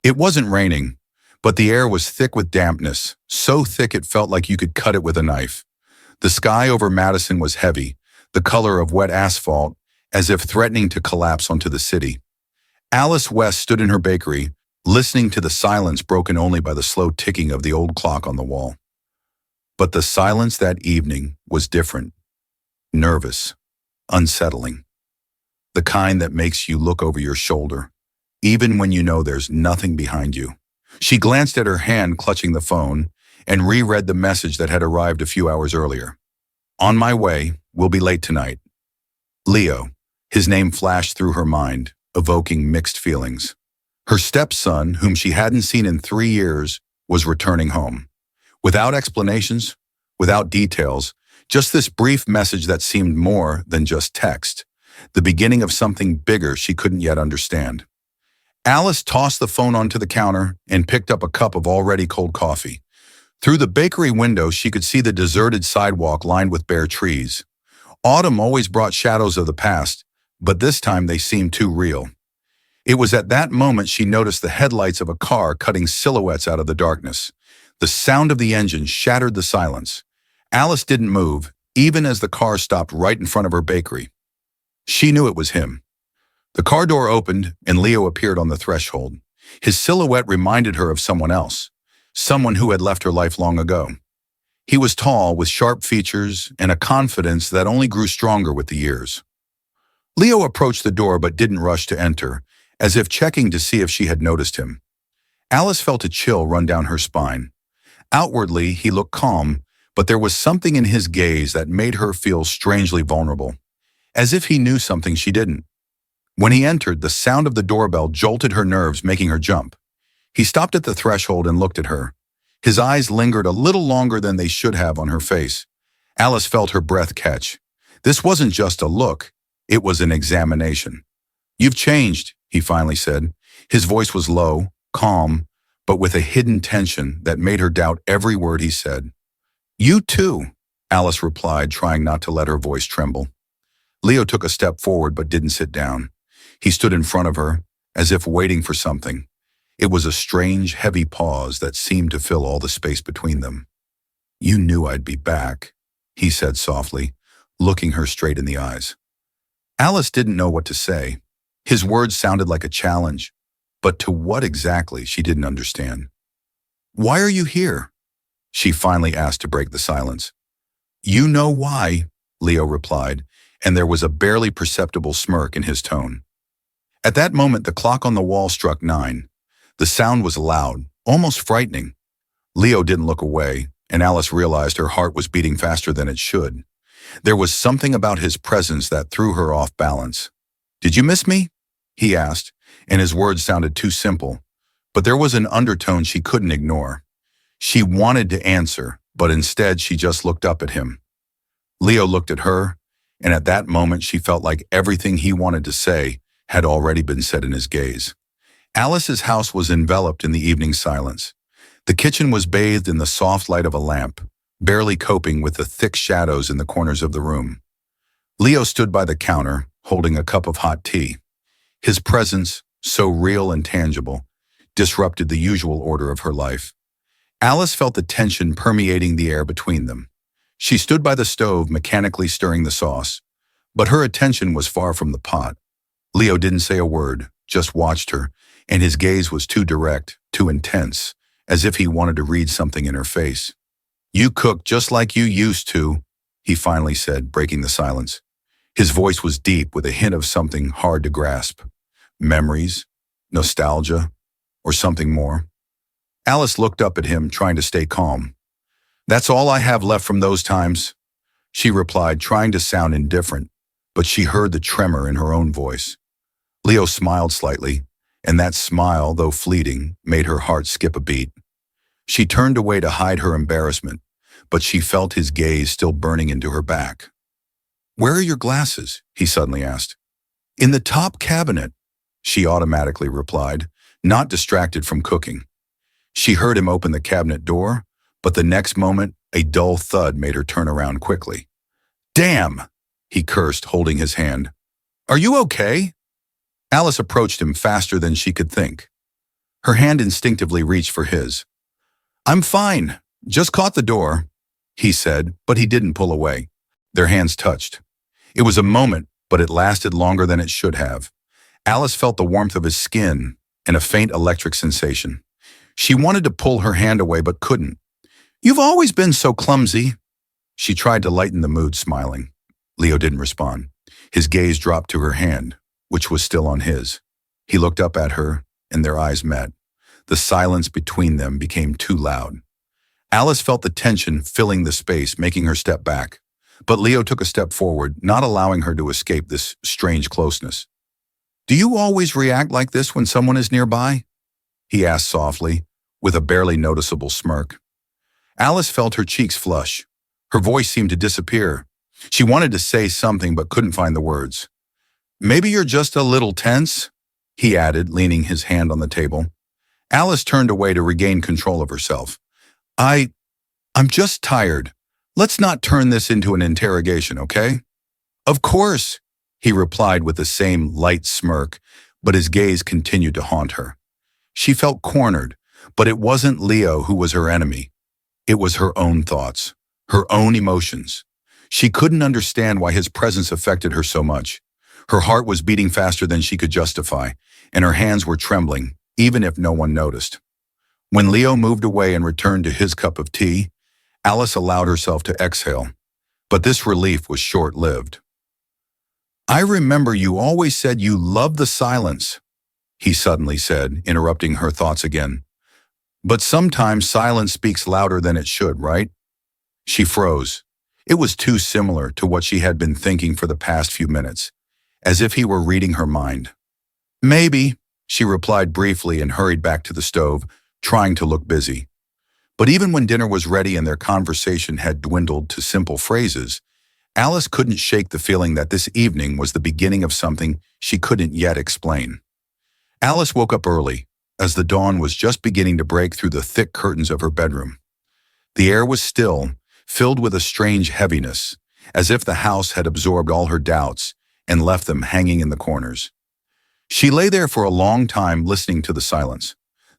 It wasn't raining, but the air was thick with dampness, so thick it felt like you could cut it with a knife. The sky over Madison was heavy, the color of wet asphalt, as if threatening to collapse onto the city. Alice West stood in her bakery, listening to the silence broken only by the slow ticking of the old clock on the wall. But the silence that evening was different, nervous, unsettling. The kind that makes you look over your shoulder, even when you know there's nothing behind you. She glanced at her hand clutching the phone and reread the message that had arrived a few hours earlier. On my way, we'll be late tonight. Leo, his name flashed through her mind, evoking mixed feelings. Her stepson, whom she hadn't seen in 3 years, was returning home. Without explanations, without details, just this brief message that seemed more than just text, the beginning of something bigger she couldn't yet understand. Alice tossed the phone onto the counter and picked up a cup of already cold coffee. Through the bakery window, she could see the deserted sidewalk lined with bare trees. Autumn always brought shadows of the past, but this time they seemed too real. It was at that moment she noticed the headlights of a car cutting silhouettes out of the darkness. The sound of the engine shattered the silence. Alice didn't move, even as the car stopped right in front of her bakery. She knew it was him. The car door opened, and Leo appeared on the threshold. His silhouette reminded her of someone else, someone who had left her life long ago. He was tall, with sharp features and a confidence that only grew stronger with the years. Leo approached the door but didn't rush to enter, as if checking to see if she had noticed him. Alice felt a chill run down her spine. Outwardly, he looked calm, but there was something in his gaze that made her feel strangely vulnerable, as if he knew something she didn't. When he entered, the sound of the doorbell jolted her nerves, making her jump. He stopped at the threshold and looked at her. His eyes lingered a little longer than they should have on her face. Alice felt her breath catch. This wasn't just a look, it was an examination. "You've changed," he finally said. His voice was low, calm, but with a hidden tension that made her doubt every word he said. "You too," Alice replied, trying not to let her voice tremble. Leo took a step forward but didn't sit down. He stood in front of her, as if waiting for something. It was a strange, heavy pause that seemed to fill all the space between them. "You knew I'd be back," he said softly, looking her straight in the eyes. Alice didn't know what to say. His words sounded like a challenge, but to what exactly she didn't understand. "Why are you here?" she finally asked to break the silence. "You know why," Leo replied, and there was a barely perceptible smirk in his tone. At that moment, the clock on the wall struck 9. The sound was loud, almost frightening. Leo didn't look away, and Alice realized her heart was beating faster than it should. There was something about his presence that threw her off balance. "Did you miss me?" he asked, and his words sounded too simple, but there was an undertone she couldn't ignore. She wanted to answer, but instead she just looked up at him. Leo looked at her, and at that moment she felt like everything he wanted to say had already been said in his gaze. Alice's house was enveloped in the evening silence. The kitchen was bathed in the soft light of a lamp, barely coping with the thick shadows in the corners of the room. Leo stood by the counter, holding a cup of hot tea. His presence, so real and tangible, disrupted the usual order of her life. Alice felt the tension permeating the air between them. She stood by the stove, mechanically stirring the sauce, but her attention was far from the pot. Leo didn't say a word, just watched her, and his gaze was too direct, too intense, as if he wanted to read something in her face. "You cook just like you used to," he finally said, breaking the silence. His voice was deep, with a hint of something hard to grasp. Memories, nostalgia, or something more. Alice looked up at him, trying to stay calm. "That's all I have left from those times," she replied, trying to sound indifferent, but she heard the tremor in her own voice. Leo smiled slightly, and that smile, though fleeting, made her heart skip a beat. She turned away to hide her embarrassment, but she felt his gaze still burning into her back. "Where are your glasses?" he suddenly asked. "In the top cabinet," she automatically replied, not distracted from cooking. She heard him open the cabinet door, but the next moment, a dull thud made her turn around quickly. "Damn!" he cursed, holding his hand. "Are you okay?" Alice approached him faster than she could think. Her hand instinctively reached for his. "I'm fine. Just caught the door," he said, but he didn't pull away. Their hands touched. It was a moment, but it lasted longer than it should have. Alice felt the warmth of his skin and a faint electric sensation. She wanted to pull her hand away but couldn't. "You've always been so clumsy." She tried to lighten the mood, smiling. Leo didn't respond. His gaze dropped to her hand, which was still on his. He looked up at her, and their eyes met. The silence between them became too loud. Alice felt the tension filling the space, making her step back. But Leo took a step forward, not allowing her to escape this strange closeness. "Do you always react like this when someone is nearby?" he asked softly, with a barely noticeable smirk. Alice felt her cheeks flush. Her voice seemed to disappear. She wanted to say something but couldn't find the words. "Maybe you're just a little tense," he added, leaning his hand on the table. Alice turned away to regain control of herself. I'm just tired. Let's not turn this into an interrogation, okay?" "Of course," he replied with the same light smirk, but his gaze continued to haunt her. She felt cornered, but it wasn't Leo who was her enemy. It was her own thoughts, her own emotions. She couldn't understand why his presence affected her so much. Her heart was beating faster than she could justify, and her hands were trembling, even if no one noticed. When Leo moved away and returned to his cup of tea, Alice allowed herself to exhale, but this relief was short-lived. "I remember you always said you loved the silence," he suddenly said, interrupting her thoughts again. "But sometimes silence speaks louder than it should, right?" She froze. It was too similar to what she had been thinking for the past few minutes, as if he were reading her mind. "Maybe," she replied briefly and hurried back to the stove, trying to look busy. But even when dinner was ready and their conversation had dwindled to simple phrases, Alice couldn't shake the feeling that this evening was the beginning of something she couldn't yet explain. Alice woke up early, as the dawn was just beginning to break through the thick curtains of her bedroom. The air was still, filled with a strange heaviness, as if the house had absorbed all her doubts and left them hanging in the corners. She lay there for a long time listening to the silence.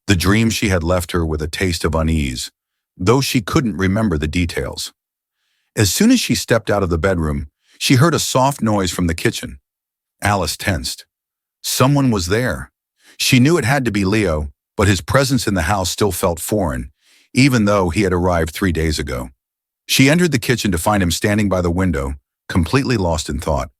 The dream she had left her with a taste of unease, though she couldn't remember the details. As soon as she stepped out of the bedroom, she heard a soft noise from the kitchen. Alice tensed. Someone was there. She knew it had to be Leo, but his presence in the house still felt foreign, even though he had arrived 3 days ago. She entered the kitchen to find him standing by the window, completely lost in thought.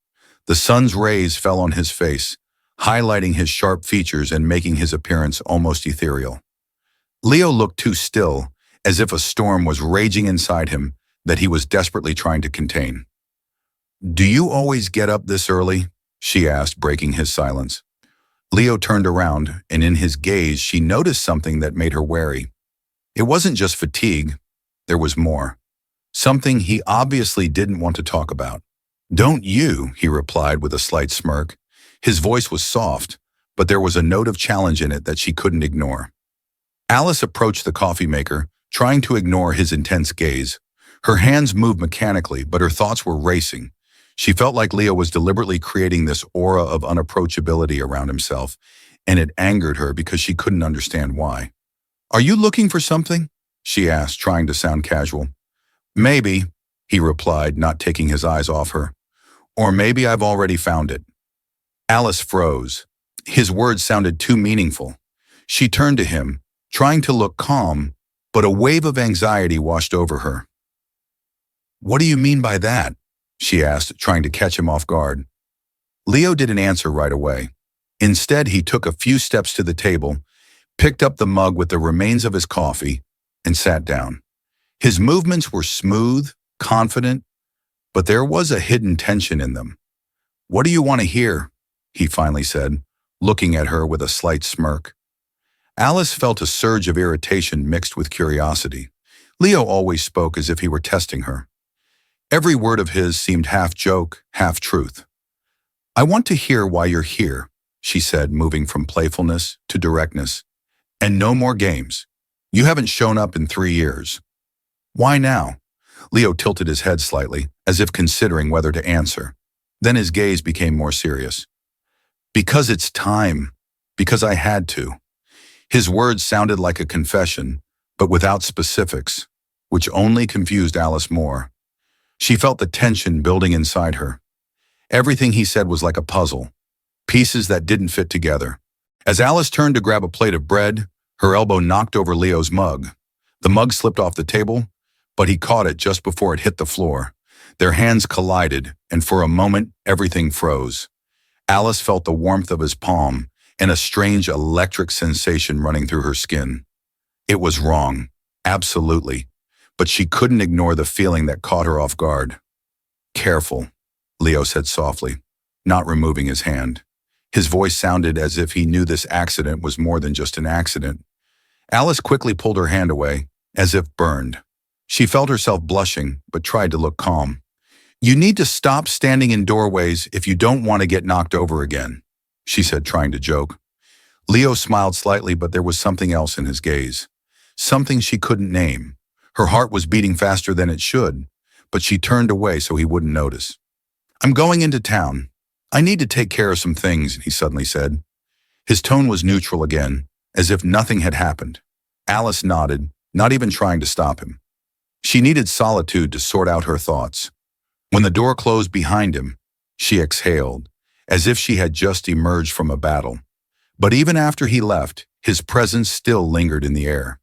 The sun's rays fell on his face, highlighting his sharp features and making his appearance almost ethereal. Leo looked too still, as if a storm was raging inside him that he was desperately trying to contain. "Do you always get up this early?" she asked, breaking his silence. Leo turned around, and in his gaze she noticed something that made her wary. It wasn't just fatigue, there was more. Something he obviously didn't want to talk about. "Don't you?" he replied with a slight smirk. His voice was soft, but there was a note of challenge in it that she couldn't ignore. Alice approached the coffee maker, trying to ignore his intense gaze. Her hands moved mechanically, but her thoughts were racing. She felt like Leo was deliberately creating this aura of unapproachability around himself, and it angered her because she couldn't understand why. "Are you looking for something?" she asked, trying to sound casual. "Maybe," he replied, not taking his eyes off her. "Or maybe I've already found it." Alice froze. His words sounded too meaningful. She turned to him, trying to look calm, but a wave of anxiety washed over her. "What do you mean by that?" she asked, trying to catch him off guard. Leo didn't answer right away. Instead, he took a few steps to the table, picked up the mug with the remains of his coffee, and sat down. His movements were smooth, confident, but there was a hidden tension in them. "What do you want to hear?" he finally said, looking at her with a slight smirk. Alice felt a surge of irritation mixed with curiosity. Leo always spoke as if he were testing her. Every word of his seemed half joke, half truth. "I want to hear why you're here," she said, moving from playfulness to directness. "And no more games. You haven't shown up in 3 years." "Why now?" Leo tilted his head slightly, as if considering whether to answer. Then his gaze became more serious. "Because it's time. Because I had to." His words sounded like a confession, but without specifics, which only confused Alice more. She felt the tension building inside her. Everything he said was like a puzzle, pieces that didn't fit together. As Alice turned to grab a plate of bread, her elbow knocked over Leo's mug. The mug slipped off the table, but he caught it just before it hit the floor. Their hands collided, and for a moment, everything froze. Alice felt the warmth of his palm and a strange electric sensation running through her skin. It was wrong, absolutely, but she couldn't ignore the feeling that caught her off guard. "Careful," Leo said softly, not removing his hand. His voice sounded as if he knew this accident was more than just an accident. Alice quickly pulled her hand away, as if burned. She felt herself blushing, but tried to look calm. "You need to stop standing in doorways if you don't want to get knocked over again," she said, trying to joke. Leo smiled slightly, but there was something else in his gaze. Something she couldn't name. Her heart was beating faster than it should, but she turned away so he wouldn't notice. "I'm going into town. I need to take care of some things," he suddenly said. His tone was neutral again, as if nothing had happened. Alice nodded, not even trying to stop him. She needed solitude to sort out her thoughts. When the door closed behind him, she exhaled, as if she had just emerged from a battle. But even after he left, his presence still lingered in the air.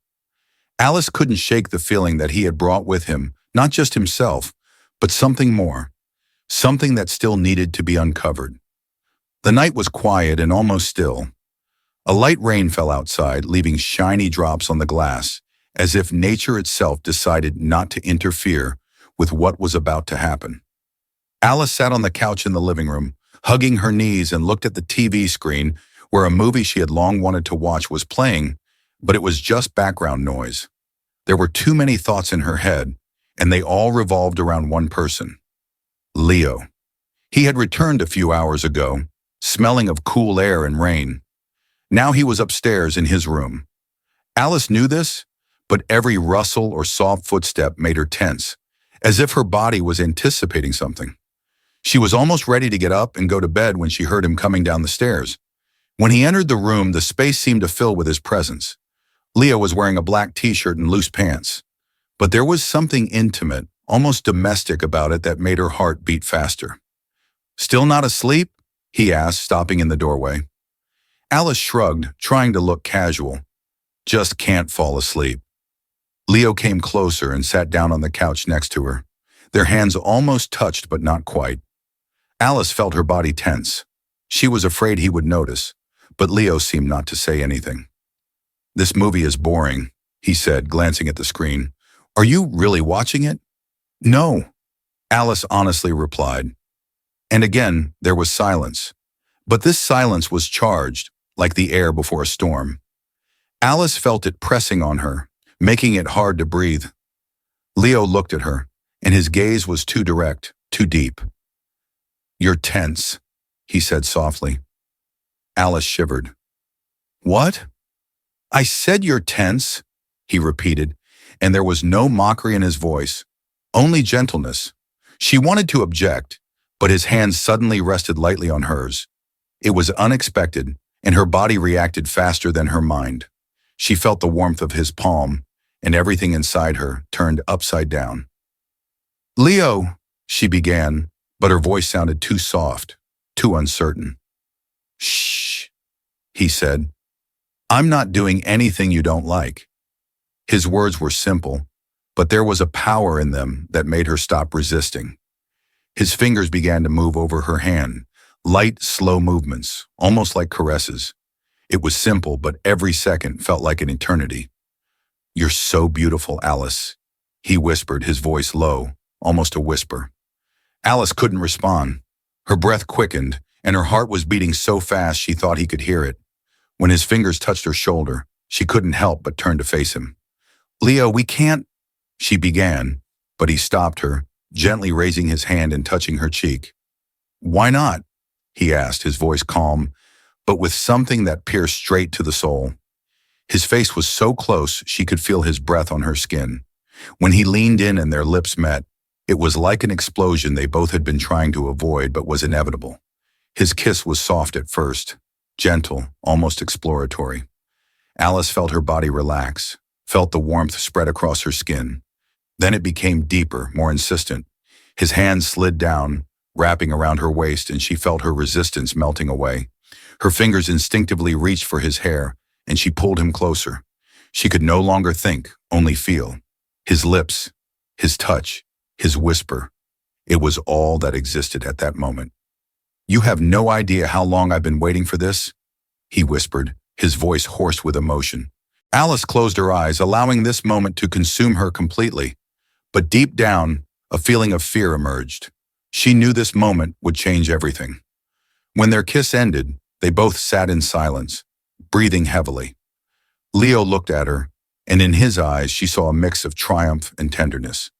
Alice couldn't shake the feeling that he had brought with him, not just himself, but something more, something that still needed to be uncovered. The night was quiet and almost still. A light rain fell outside, leaving shiny drops on the glass, as if nature itself decided not to interfere with what was about to happen. Alice sat on the couch in the living room, hugging her knees, and looked at the TV screen where a movie she had long wanted to watch was playing, but it was just background noise. There were too many thoughts in her head, and they all revolved around one person: Leo. He had returned a few hours ago, smelling of cool air and rain. Now he was upstairs in his room. Alice knew this, but every rustle or soft footstep made her tense, as if her body was anticipating something. She was almost ready to get up and go to bed when she heard him coming down the stairs. When he entered the room, the space seemed to fill with his presence. Leo was wearing a black t-shirt and loose pants, but there was something intimate, almost domestic about it that made her heart beat faster. "Still not asleep?" he asked, stopping in the doorway. Alice shrugged, trying to look casual. "Just can't fall asleep." Leo came closer and sat down on the couch next to her. Their hands almost touched, but not quite. Alice felt her body tense. She was afraid he would notice, but Leo seemed not to say anything. "This movie is boring," he said, glancing at the screen. "Are you really watching it?" "No," Alice honestly replied. And again, there was silence. But this silence was charged, like the air before a storm. Alice felt it pressing on her, making it hard to breathe. Leo looked at her, and his gaze was too direct, too deep. "You're tense," he said softly. Alice shivered. "What?" "I said you're tense," he repeated, and there was no mockery in his voice, only gentleness. She wanted to object, but his hand suddenly rested lightly on hers. It was unexpected, and her body reacted faster than her mind. She felt the warmth of his palm, and everything inside her turned upside down. "Leo," she began, but her voice sounded too soft, too uncertain. "Shh," he said. "I'm not doing anything you don't like." His words were simple, but there was a power in them that made her stop resisting. His fingers began to move over her hand, light, slow movements, almost like caresses. It was simple, but every second felt like an eternity. "You're so beautiful, Alice," he whispered, his voice low, almost a whisper. Alice couldn't respond. Her breath quickened, and her heart was beating so fast she thought he could hear it. When his fingers touched her shoulder, she couldn't help but turn to face him. "Leo, we can't," she began, but he stopped her, gently raising his hand and touching her cheek. "Why not?" he asked, his voice calm, but with something that pierced straight to the soul. His face was so close she could feel his breath on her skin. When he leaned in and their lips met, it was like an explosion they both had been trying to avoid but was inevitable. His kiss was soft at first, gentle, almost exploratory. Alice felt her body relax, felt the warmth spread across her skin. Then it became deeper, more insistent. His hands slid down, wrapping around her waist, and she felt her resistance melting away. Her fingers instinctively reached for his hair, and she pulled him closer. She could no longer think, only feel. His lips, his touch, his whisper. It was all that existed at that moment. "You have no idea how long I've been waiting for this," he whispered, his voice hoarse with emotion. Alice closed her eyes, allowing this moment to consume her completely. But deep down, a feeling of fear emerged. She knew this moment would change everything. When their kiss ended, they both sat in silence, breathing heavily. Leo looked at her, and in his eyes she saw a mix of triumph and tenderness.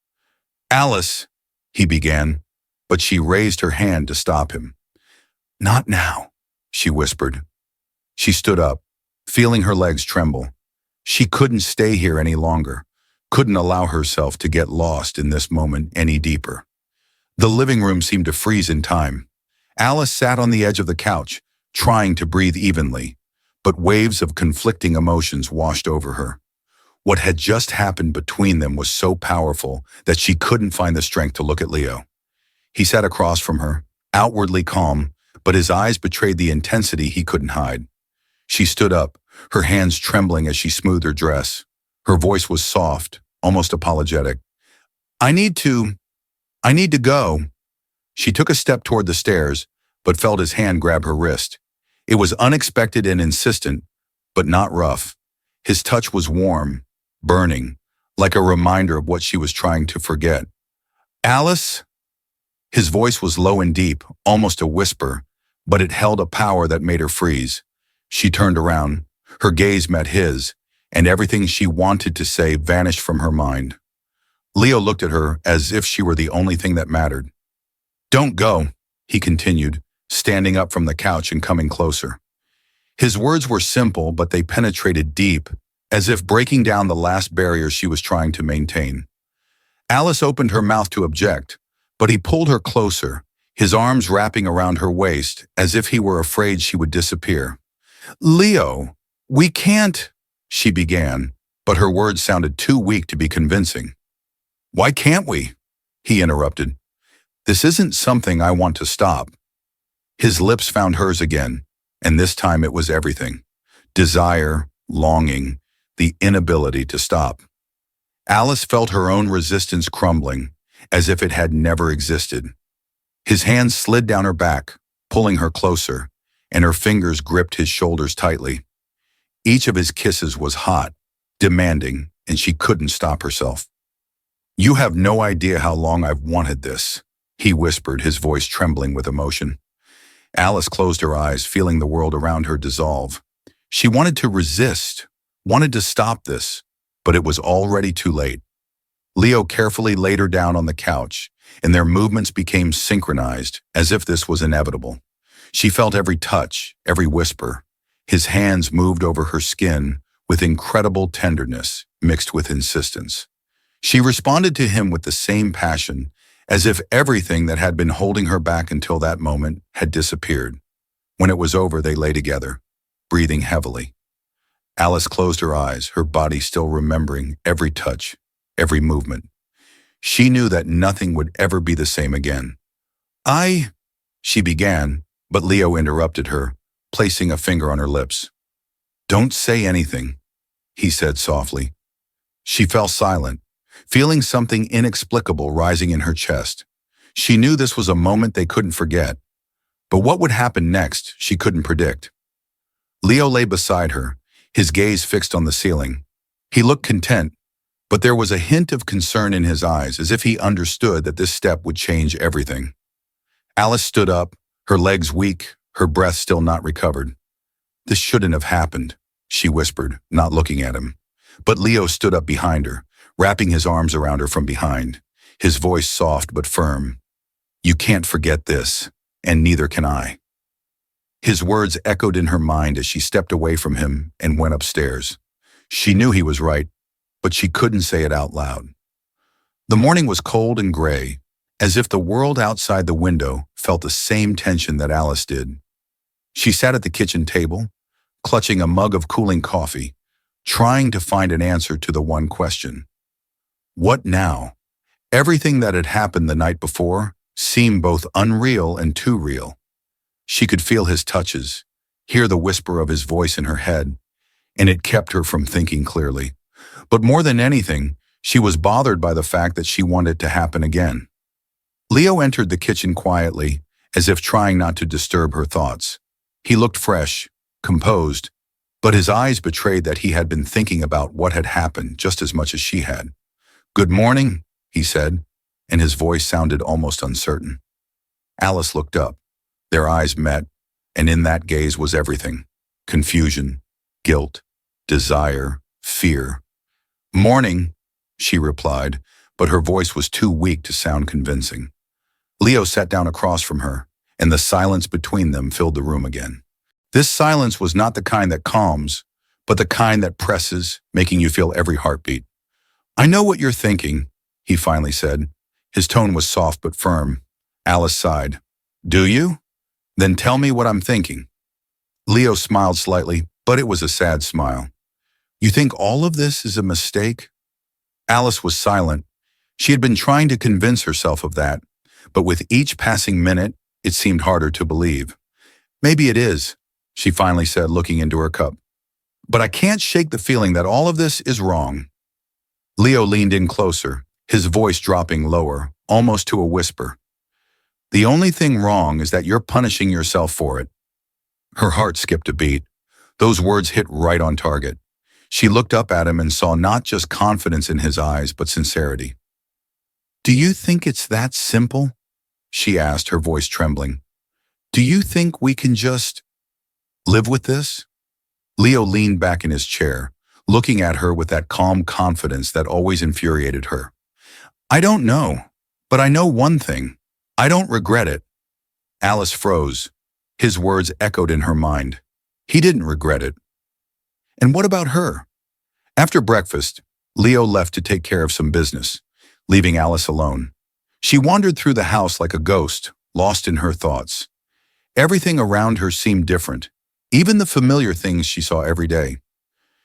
"Alice," he began, but she raised her hand to stop him. "Not now," she whispered. She stood up, feeling her legs tremble. She couldn't stay here any longer, couldn't allow herself to get lost in this moment any deeper. The living room seemed to freeze in time. Alice sat on the edge of the couch, trying to breathe evenly, but waves of conflicting emotions washed over her. What had just happened between them was so powerful that she couldn't find the strength to look at Leo. He sat across from her, outwardly calm, but his eyes betrayed the intensity he couldn't hide. She stood up, her hands trembling as she smoothed her dress. Her voice was soft, almost apologetic. I need to go." She took a step toward the stairs, but felt his hand grab her wrist. It was unexpected and insistent, but not rough. His touch was warm, burning, like a reminder of what she was trying to forget. "Alice?" His voice was low and deep, almost a whisper, but it held a power that made her freeze. She turned around, her gaze met his, and everything she wanted to say vanished from her mind. Leo looked at her as if she were the only thing that mattered. "Don't go," he continued, standing up from the couch and coming closer. His words were simple, but they penetrated deep, as if breaking down the last barrier she was trying to maintain. Alice opened her mouth to object, but he pulled her closer, his arms wrapping around her waist, as if he were afraid she would disappear. "Leo, we can't," she began, but her words sounded too weak to be convincing. "Why can't we?" he interrupted. "This isn't something I want to stop." His lips found hers again, and this time it was everything. Desire, longing, the inability to stop. Alice felt her own resistance crumbling, as if it had never existed. His hands slid down her back, pulling her closer, and her fingers gripped his shoulders tightly. Each of his kisses was hot, demanding, and she couldn't stop herself. "You have no idea how long I've wanted this," he whispered, his voice trembling with emotion. Alice closed her eyes, feeling the world around her dissolve. She wanted to resist, wanted to stop this, but it was already too late. Leo carefully laid her down on the couch, and their movements became synchronized, as if this was inevitable. She felt every touch, every whisper. His hands moved over her skin with incredible tenderness mixed with insistence. She responded to him with the same passion, as if everything that had been holding her back until that moment had disappeared. When it was over, they lay together, breathing heavily. Alice closed her eyes, her body still remembering every touch, every movement. She knew that nothing would ever be the same again. She began, but Leo interrupted her, placing a finger on her lips. "Don't say anything," he said softly. She fell silent, feeling something inexplicable rising in her chest. She knew this was a moment they couldn't forget, but what would happen next she couldn't predict. Leo lay beside her, his gaze fixed on the ceiling. He looked content, but there was a hint of concern in his eyes, as if he understood that this step would change everything. Alice stood up, her legs weak, her breath still not recovered. "This shouldn't have happened," she whispered, not looking at him. But Leo stood up behind her, wrapping his arms around her from behind, his voice soft but firm. "You can't forget this, and neither can I." His words echoed in her mind as she stepped away from him and went upstairs. She knew he was right, but she couldn't say it out loud. The morning was cold and gray, as if the world outside the window felt the same tension that Alice did. She sat at the kitchen table, clutching a mug of cooling coffee, trying to find an answer to the one question. What now? Everything that had happened the night before seemed both unreal and too real. She could feel his touches, hear the whisper of his voice in her head, and it kept her from thinking clearly. But more than anything, she was bothered by the fact that she wanted it to happen again. Leo entered the kitchen quietly, as if trying not to disturb her thoughts. He looked fresh, composed, but his eyes betrayed that he had been thinking about what had happened just as much as she had. "Good morning," he said, and his voice sounded almost uncertain. Alice looked up. Their eyes met, and in that gaze was everything: confusion, guilt, desire, fear. "Morning," she replied, but her voice was too weak to sound convincing. Leo sat down across from her, and the silence between them filled the room again. This silence was not the kind that calms, but the kind that presses, making you feel every heartbeat. "I know what you're thinking," he finally said. His tone was soft but firm. Alice sighed. "Do you? Then tell me what I'm thinking." Leo smiled slightly, but it was a sad smile. "You think all of this is a mistake?" Alice was silent. She had been trying to convince herself of that, but with each passing minute, it seemed harder to believe. "Maybe it is," she finally said, looking into her cup. "But I can't shake the feeling that all of this is wrong." Leo leaned in closer, his voice dropping lower, almost to a whisper. "The only thing wrong is that you're punishing yourself for it." Her heart skipped a beat. Those words hit right on target. She looked up at him and saw not just confidence in his eyes, but sincerity. "Do you think it's that simple?" she asked, her voice trembling. "Do you think we can just live with this?" Leo leaned back in his chair, looking at her with that calm confidence that always infuriated her. "I don't know, but I know one thing. I don't regret it." Alice froze. His words echoed in her mind. He didn't regret it. And what about her? After breakfast, Leo left to take care of some business, leaving Alice alone. She wandered through the house like a ghost, lost in her thoughts. Everything around her seemed different, even the familiar things she saw every day.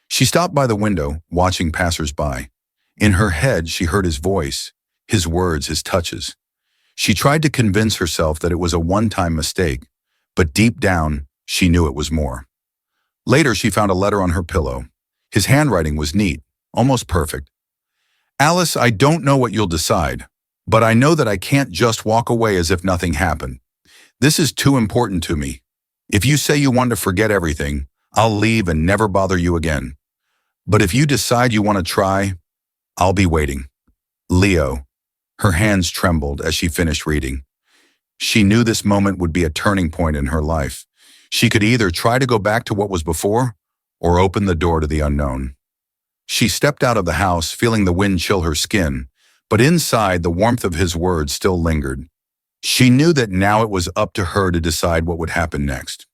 She stopped by the window, watching passers-by. In her head, she heard his voice, his words, his touches. She tried to convince herself that it was a one-time mistake, but deep down, she knew it was more. Later, she found a letter on her pillow. His handwriting was neat, almost perfect. "Alice, I don't know what you'll decide, but I know that I can't just walk away as if nothing happened. This is too important to me. If you say you want to forget everything, I'll leave and never bother you again. But if you decide you want to try, I'll be waiting. Leo." Her hands trembled as she finished reading. She knew this moment would be a turning point in her life. She could either try to go back to what was before, or open the door to the unknown. She stepped out of the house, feeling the wind chill her skin, but inside the warmth of his words still lingered. She knew that now it was up to her to decide what would happen next.